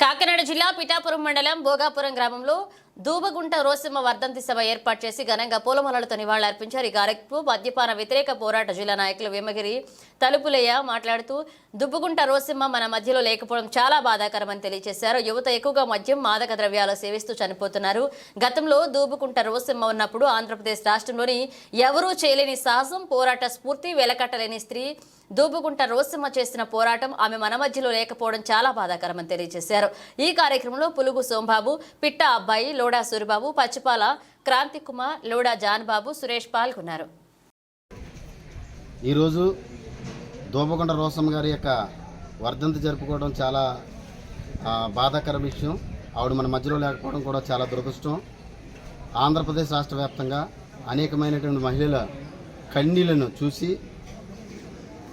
కాకినాడ జిల్లా పిఠాపురం మండలం భోగాపురం గ్రామంలో దూబగుంట రోసమ్మ వర్ధంతి సభ ఏర్పాటు చేసి ఘనంగా పూలమాలలతో నివాళులర్పించారు. ఈ కార్యక్రమంలో మద్యపాన వ్యతిరేక పోరాట జిల్లా నాయకులు వేమగిరి తలుపులయ్య మాట్లాడుతూ దుబ్బగుంట రోసమ్మ మన మధ్యలో లేకపోవడం చాలా బాధాకరమని తెలియజేశారు. యువత ఎక్కువగా మద్యం మాదక ద్రవ్యాలు సేవిస్తూ చనిపోతున్నారు. గతంలో దూబగుంట రోసమ్మ ఉన్నప్పుడు ఆంధ్రప్రదేశ్ రాష్ట్రంలోని ఎవరూ చేయలేని సాహసం, పోరాట స్ఫూర్తి, వెలకట్టలేని స్త్రీ దూబగుంట రోసమ్మ చేసిన పోరాటం ఆమె మన మధ్యలో లేకపోవడం చాలా బాధాకరమని తెలియజేశారు. ఈ కార్యక్రమంలో పులుగు సోంబాబు, పిట్ట అబ్బాయి, లోడా సూరిబాబు, పచ్చిపాల క్రాంతి కుమార్, లోడా జాన్బాబు, సురేష్ పాల్గొన్నారు. ఈరోజు దూబగుంట రోసమ్మ గారి యొక్క వర్ధంతి జరుపుకోవడం చాలా బాధాకర విషయం. ఆవిడ మన మధ్యలో లేకపోవడం కూడా చాలా దురదృష్టం. ఆంధ్రప్రదేశ్ రాష్ట్ర వ్యాప్తంగా అనేకమైనటువంటి మహిళల కన్నీళ్లను చూసి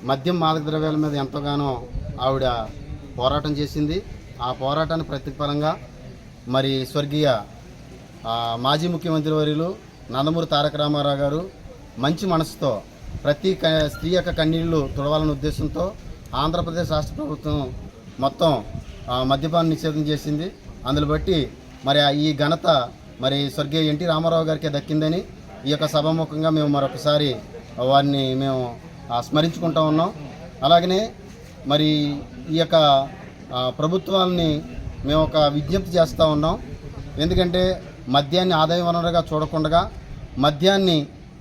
మద్యం మాదక ద్రవ్యాల మీద ఎంతగానో ఆవిడ పోరాటం చేసింది. ఆ పోరాటానికి ప్రతిఫలంగా మరి స్వర్గీయ మాజీ ముఖ్యమంత్రి వర్యులు నందమూరి తారక రామారావు గారు మంచి మనసుతో ప్రతి స్త్రీ యొక్క కన్నీళ్లు తుడవాలనే ఉద్దేశంతో ఆంధ్రప్రదేశ్ రాష్ట్ర ప్రభుత్వం మొత్తం మద్యపాన నిషేధం చేసింది. అందులో బట్టి మరి ఈ ఘనత మరి స్వర్గీయ ఎన్టీ రామారావు గారికి దక్కిందని ఈ యొక్క సభాముఖంగా మేము మరొకసారి వారిని మేము స్మరించుకుంటూ ఉన్నాం. అలాగనే మరి ఈ యొక్క ప్రభుత్వాలని మేము ఒక విజ్ఞప్తి చేస్తూ ఉన్నాం. ఎందుకంటే మద్యాన్ని ఆదాయ వనరుగా చూడకుండా, మద్యాన్ని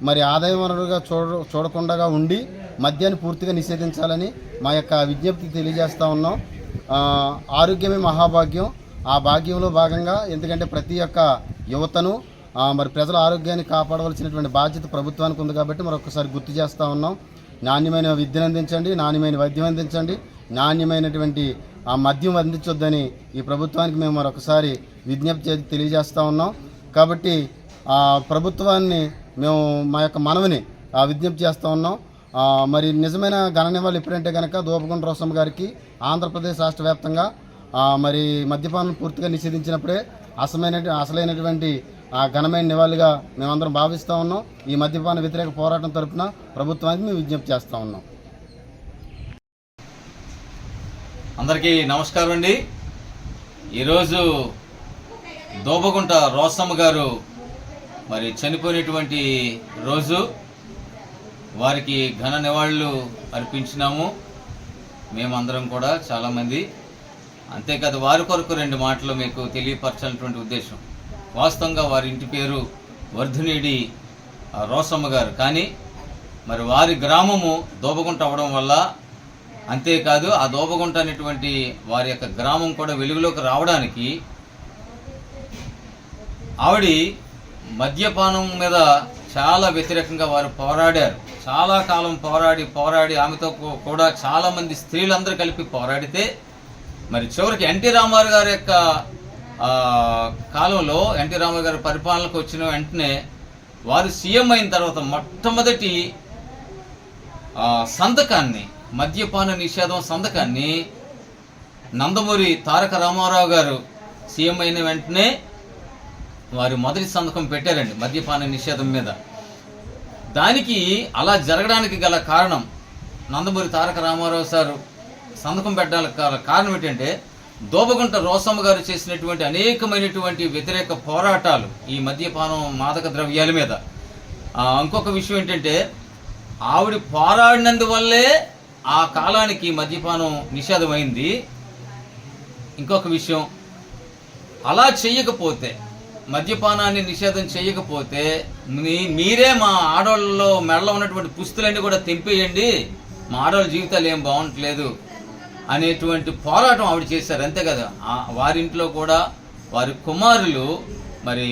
మరి ఆదాయ వనరుగా చూడకుండా ఉండి మద్యాన్ని పూర్తిగా నిషేధించాలని మా యొక్క విజ్ఞప్తి తెలియజేస్తూ ఉన్నాం. ఆరోగ్యమే మహాభాగ్యం. ఆ భాగ్యంలో భాగంగా ఎందుకంటే ప్రతి ఒక్క యువతను మరి ప్రజల ఆరోగ్యాన్ని కాపాడవలసినటువంటి బాధ్యత ప్రభుత్వానికి ఉంది కాబట్టి మరొకసారి గుర్తు చేస్తూ ఉన్నాం. నాణ్యమైన విద్యను అందించండి, నాణ్యమైన వైద్యం అందించండి, నాణ్యమైనటువంటి మద్యం అందించొద్దని ఈ ప్రభుత్వానికి మేము మరొకసారి విజ్ఞప్తి తెలియజేస్తూ ఉన్నాం. కాబట్టి ప్రభుత్వాన్ని మేము మా యొక్క మనవిని విజ్ఞప్తి చేస్తూ ఉన్నాం. మరి నిజమైన ఘన నివాళులు ఎప్పుడంటే కనుక దూబగుంట రోసమ్మ గారికి ఆంధ్రప్రదేశ్ రాష్ట్ర వ్యాప్తంగా మరి మద్యపానం పూర్తిగా నిషేధించినప్పుడే అసలైనటువంటి ఘనమైన నివాళిగా మేమందరం భావిస్తూ ఉన్నాం. ఈ మద్యపాన వ్యతిరేక పోరాటం తరపున ప్రభుత్వానికి మేము విజ్ఞప్తి చేస్తూ ఉన్నాం. అందరికీ నమస్కారం అండి. ఈరోజు దూబగుంట రోసమ్మ గారు మరి చనిపోయినటువంటి రోజు. వారికి ఘన నివాళులు అర్పించినాము మేమందరం కూడా చాలామంది. అంతేకాదు వారి కొరకు 2 మాటలు మీకు తెలియపరచాలన్నటువంటి ఉద్దేశం. వాస్తవంగా వారి ఇంటి పేరు వర్ధినేడి రోసమ్మ గారు, కానీ మరి వారి గ్రామము దూబగుంట అవ్వడం వల్ల, అంతేకాదు ఆ దూబగుంట అనేటువంటి వారి యొక్క గ్రామం కూడా వెలుగులోకి రావడానికి ఆవిడ మద్యపానం మీద చాలా వ్యతిరేకంగా వారు పోరాడారు. చాలా కాలం పోరాడి ఆమెతో కూడా చాలామంది స్త్రీలందరూ కలిపి పోరాడితే మరి చివరికి ఎన్టీ రామారావు గారి యొక్క కాలంలో ఎన్టీ రామారావు గారి పరిపాలనకు వచ్చిన వెంటనే వారు సీఎం అయిన తర్వాత మొట్టమొదటి సంతకాన్ని, మద్యపాన నిషేధం సంతకాన్ని నందమూరి తారక రామారావు గారు సీఎం అయిన వెంటనే వారు మొదటి సంతకం పెట్టారండి మద్యపాన నిషేధం మీద. దానికి అలా జరగడానికి గల కారణం నందమూరి తారక రామారావు సారు సంతకం పెట్టడానికి కారణం ఏంటంటే దూబగుంట రోసమ్మ గారు చేసినటువంటి అనేకమైనటువంటి వ్యతిరేక పోరాటాలు ఈ మద్యపానం మాదక ద్రవ్యాల మీద. ఇంకొక విషయం ఏంటంటే ఆవిడ పోరాడినందువల్లే ఆ కాలానికి మద్యపానం నిషేధమైంది. ఇంకొక విషయం, అలా చేయకపోతే, మద్యపానాన్ని నిషేధం చేయకపోతే మీరే మా ఆడవాళ్ళలో మెడలో ఉన్నటువంటి పుస్తులన్నీ కూడా తెంపేయండి, మా ఆడవాళ్ళ జీవితాలు ఏం బాగుంటలేదు అనేటువంటి పోరాటం ఆవిడ చేశారు. అంతే కదా, వారింట్లో కూడా వారి కుమారులు మరి